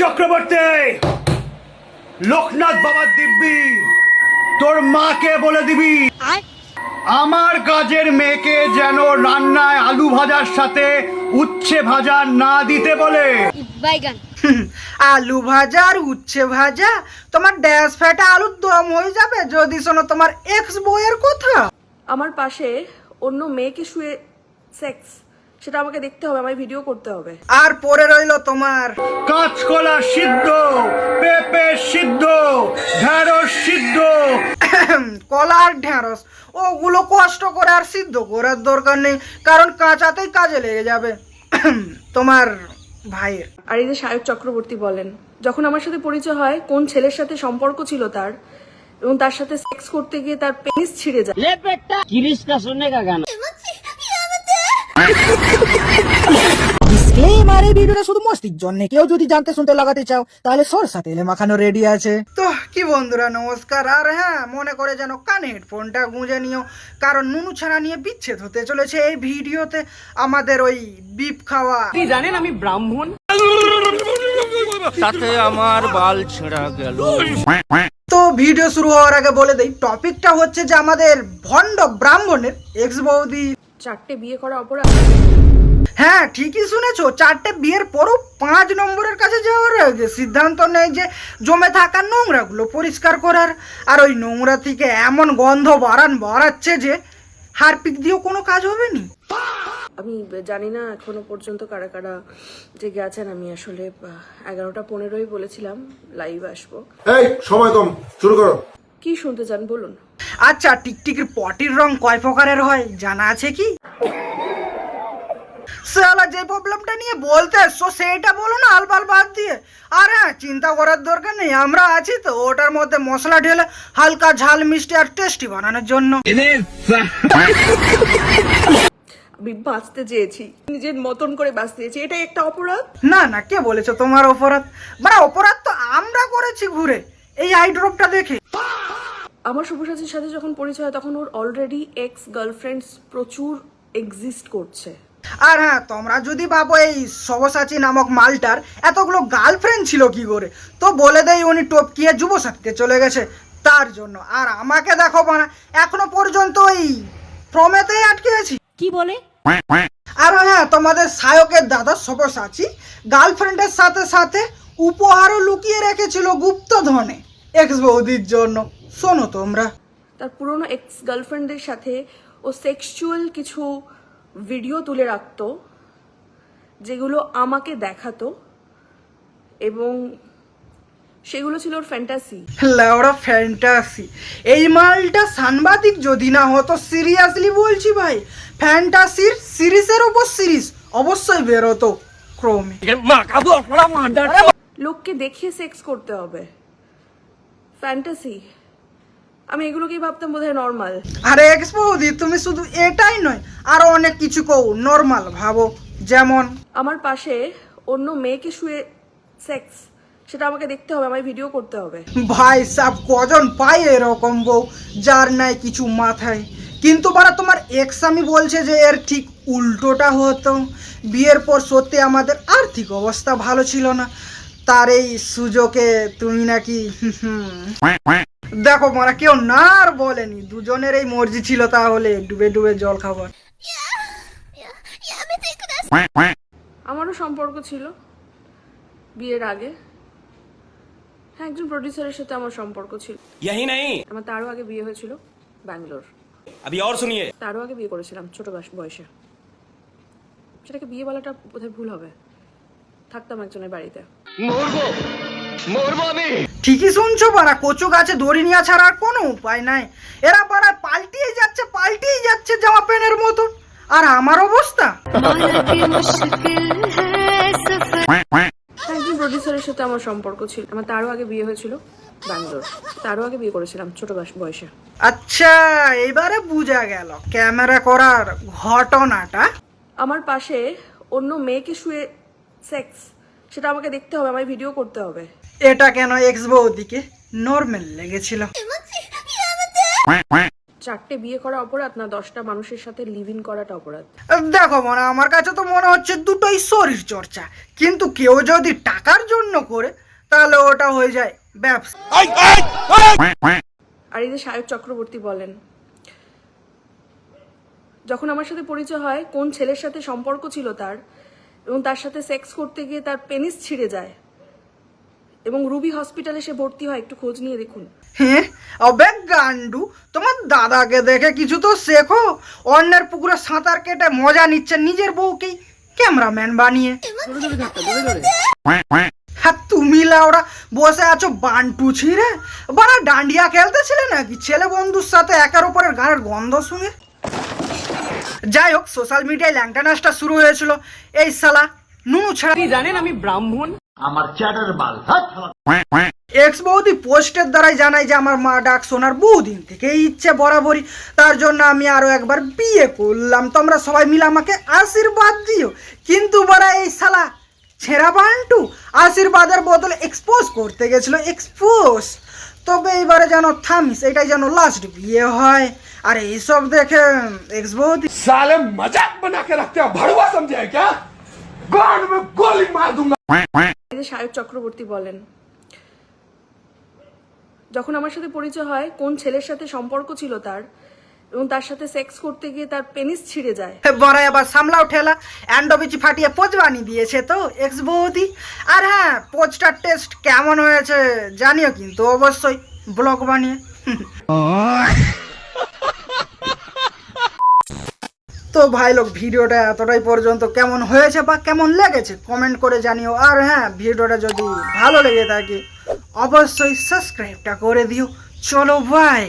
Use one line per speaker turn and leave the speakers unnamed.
চক্রবর্তী, লোকনাথ বাবার দিব্যি তোর মাকে বলে দিবি আমার কাজের মেয়েকে যেন রান্নায় আলু ভাজার সাথে উচ্ছে ভাজা না দিতে বলে।
আলু ভাজা আর উচ্ছে ভাজা তোমার ড্যাশ ফ্যাটা আলুর দম হয়ে যাবে যদি শোনো তোমার এক্স বউয়ের কথা।
আমার পাশে অন্য মেয়েকে শুয়ে সেক্স, সেটা আমাকে দেখতে হবে, আমায় ভিডিও করতে হবে।
আর পরে রইলো তোমার
কাঁচকলা সিদ্ধ, পেঁপে সিদ্ধ, ঢেঁড়স সিদ্ধ।
কলা আর ঢেঁড়স ওগুলো কষ্ট করে আর সিদ্ধ করার দরকার নেই, কারণ কাঁচাতেই কাজে লেগে যাবে তোমার ভাইয়ের।
আর এই যে সায়ক চক্রবর্তী বলেন, যখন আমার সাথে পরিচয় হয় কোন ছেলের সাথে সম্পর্ক ছিল তার, এবং তার সাথে সেক্স করতে গিয়ে তার পেনিস ছিঁড়ে যায়।
ডিসক্লেইমার, এই ভিডিওটা শুধু মস্তির জন্য, কেউ যদি জানতে শুনতে লাগাতে চাও তাহলে সরষা তেলে মাখানো রেডি আছে। তো কি বন্ধুরা নমস্কার, আর হ্যাঁ মনে করে যেন কানে হেডফোনটা গুঁজে নিও, কারণ নুনু ছাড়া নিয়ে বিচ্ছেদ হতে চলেছে এই ভিডিওতে। আমাদের ওই বিপ খাওয়া,
জানেন আমি ব্রাহ্মণ,
তাতে আমার বাল ছেঁড়া গেল।
তো ভিডিও শুরু হওয়ার আগে বলে দেই টপিকটা হচ্ছে যে আমাদের ভণ্ড ব্রাহ্মণের এক্স বৌদি
4টে বিয়ে করা অপরাধ।
হ্যাঁ ঠিকই শুনেছো, 4টে বিয়ের পরও 5 নম্বরের কাছে যাওয়ার আগে সিদ্ধান্ত নেয় যে জমে থাকা নোংরাগুলো পরিষ্কার করার। আর ওই নোংরা থেকে এমন গন্ধ বাড়াচ্ছে যে হারপিক দিয়েও কোনো কাজ হবে নি।
আমি জানি না এখনো পর্যন্ত কারা কারা জেগে আছেন। আমি আসলে 11:15 বলেছিলাম লাইভ আসবো।
এই সময় কম, শুরু করো।
কি শুনতে চান বলুন।
আচ্ছা, টিকটিকির পটির রং কয় প্রকারের হয় জানা আছে কি? সালা যে প্রবলেমটা নিয়ে বলতে এসছো সেইটা বলো না আলবাল বাদ দিয়ে। আর হ্যাঁ চিন্তা করার দরকার নেই, আমরা আছি তো ওটার মধ্যে মশলা ঢেলে হালকা ঝাল মিষ্টি আর টেস্টি বানানোর জন্য।
আমি বাঁচতে চেয়েছি, নিজের মতন করে বাঁচতে চেয়েছি, এটাই একটা অপরাধ।
না না, কে বলেছো তোমার অপরাধ? মানে অপরাধ তো আমরা করেছি ঘুরে এই আইড্রপটা দেখে।
আমার শুভসাচীর সাথে যখন পরিচয় হয় তখন ওর অলরেডি এক্স গার্লফ্রেন্ডস প্রচুর এক্সিস্ট করছে।
আর হ্যাঁ তোমরা যদি ভাবো এই সবসাচী নামক মালটার এতগুলো গার্লফ্রেন্ড ছিল কি করে, তো বলে দেই উনি টপকিয়ে যুবসাথীতে চলে গেছে তার জন্য। আর আমাকে দেখো না, এখনো পর্যন্ত এই প্রমেতেই আটকে আছি।
কি বলে?
আর হ্যাঁ তোমাদের সায়কের দাদা সবসাচী গার্লফ্রেন্ডের সাথে সাথে উপহারও লুকিয়ে রেখেছিল গুপ্তধনে এক্স বৌদির জন্য। শোনো তোমরা,
তার পুরনো এক্স গার্লফ্রেন্ডদের সাথে ও সেক্সুয়াল কিছু ভিডিও তুলে রাখতো যেগুলো আমাকে দেখাতো, এবং সেগুলো ছিল ওর ফ্যান্টাসি।
লাউড়া ফ্যান্টাসি! এই মালটা সাংবাদিক যদি না হতো, সিরিয়াসলি বলছি ভাই, ফ্যান্টাসির সিরিজের উপর সিরিজ অবশ্যই বেরোতো ক্রমে।
লোককে দেখিয়ে সেক্স করতে হবে, ফ্যান্টাসি। আমি এগুলোকেই ভাবতাম বোধহয় নর্মাল।
আরে এক্স বৌদি, তুমি শুধু এটাই নয় আরো অনেক কিছু কও নর্মাল ভাবো, যেমন
আমার পাশে অন্য মেয়েকে শুয়ে সেক্স, সেটা আমাকে দেখতে হবে, আমায় ভিডিও করতে হবে।
ভাই সাব কজন পায় এরকম বউ যার নাই কিছু মাথায়। কিন্তু বারা তোমার এক্স আমি বলছে যে এর ঠিক উল্টোটা হতো। বিয়ের পর সত্যি আমাদের আর্থিক অবস্থা ভালো ছিল না, তার এই সুযোগে তুমি নাকি দেখো মারা কেউ না আর বলেনি, দুজনের এই মর্জি ছিল তাহলে ডুবে ডুবে জল খাবার।
আমারও সম্পর্ক ছিল বিয়ের আগে। হ্যাঁ, একজন প্রডিউসারের সাথে আমার সম্পর্ক ছিল।
यही नहीं,
আমার তারও আগে বিয়ে হয়েছিল ব্যাঙ্গালোর।
अभी और सुनिए।
তারও আগে বিয়ে করেছিলাম ছোট বয়সে। সেটাকে বিয়ে বলাটা বোধহয় ভুল হবে। থাকতাম একজনের বাড়িতে।
ঠিকই শুনছো বারা, কচু গাছে দড়ি নেওয়া ছাড়া আর কোনো উপায় নাই। এরা বারা পাল্টিয়ে যাচ্ছে জামা প্যান্টের মতন। আর আমার অবস্থা,
একজন প্রডিউসারের সাথে আমার সম্পর্ক ছিল। আমার তারও আগে বিয়ে হয়েছিল ব্যাঙ্গালোর। তারও আগে বিয়ে করেছিলাম ছোট বয়সে।
আচ্ছা এবারে বুঝা গেল ক্যামেরা করার ঘটনাটা।
আমার পাশে অন্য মেয়েকে শুয়ে সেক্স, সেটা আমাকে দেখতে হবে, আমায় ভিডিও করতে হবে।
এটা কেন এক্স বৌদিকে নর্মাল লেগেছিল?
4টে বিয়ে করা অপরাধ না 10টা মানুষের সাথে লিভ ইন করাটা অপরাধ?
দেখো মনে আমার কাছে তো মনে হচ্ছে দুটোই শরীর চর্চা, কিন্তু কেউ যদি টাকার জন্য করে তাহলে ওটা হয়ে যায় ব্যবসা।
আর এই যে সায়ক চক্রবর্তী বলেন, যখন আমার সাথে পরিচয় হয় কোন ছেলের সাথে সম্পর্ক ছিল তার, এবং তার সাথে সেক্স করতে গিয়ে তার পেনিস ছিঁড়ে যায় এবং রুবি হসপিটালে সে ভর্তি হয়, একটু খোঁজ নিয়ে দেখুন।
হ্যাঁ অবে গান্ডু, তোমার দাদাকে দেখে কিছু তো শেখো। অন্যের পুকুরে সাঁতার কেটে মজা নিচ্ছে নিজের বউকেই ক্যামেরাম্যান বানিয়ে। হ্যাঁ তুমি লাউড়া বসে আছো বান্টু ছিঁড়ে, বাড়া ডান্ডিয়া খেলতেছিলে নাকি ছেলে বন্ধুর সাথে একের উপরের গানের গন্ধ শুনে? যাই হোক, সোশ্যাল মিডিয়ায় ল্যাংটা নাচটা শুরু হয়েছিল এই শালা নুনু ছাড়া।
জানেন আমি ব্রাহ্মণ?
এক্স বৌদি পোস্টের দ্বারাই জানাই যে আমার মা ডাক শোনার বহুদিন থেকে ইচ্ছে বরাবরই, তার জন্য আমি আরো একবার বিয়ে করলাম। তোমরা সবাই মিলে আমাকে আশীর্বাদ দিও। কিন্তু বড়া এই শালা ছেঁড়া বান্টু আশীর্বাদের বদলে এক্সপোজ করতে গেছিল, এক্সপোজ। তবে এবারে যেন থামিস, এটাই যেন লাস্ট বিয়ে হয়। আর এইসব দেখে এক্স বৌদি
साले मजाक बना के रखते हो, भड़वा समझे है क्या? गांड में गोली मार दूंगा।
এই যে সায়ক চক্রবর্তী বলেন, যখন আমার সাথে পরিচয় হয় কোন ছেলের সাথে সম্পর্ক ছিল তার, এবং তার সাথে সেক্স করতে গিয়ে তার পেনিস ছিঁড়ে যায়।
বড় আবার সামলাও ঠেলা, অ্যান্ডোবিচি ফাটিয়ে পোজ বানিয়ে দিয়েছে তো এক্স বৌদি। আর হ্যাঁ, পোজটার টেস্ট কেমন হয়েছে জানিও কিন্তু অবশ্যই ব্লগ বানিয়ে। তো ভাই লোক, ভিডিওটা এতটাই পর্যন্ত কেমন হয়েছে বা কেমন লেগেছে কমেন্ট করে জানিও। আর হ্যাঁ, ভিডিওটা যদি ভালো লেগে থাকে অবশ্যই সাবস্ক্রাইবটা করে দিও। চলো বাই।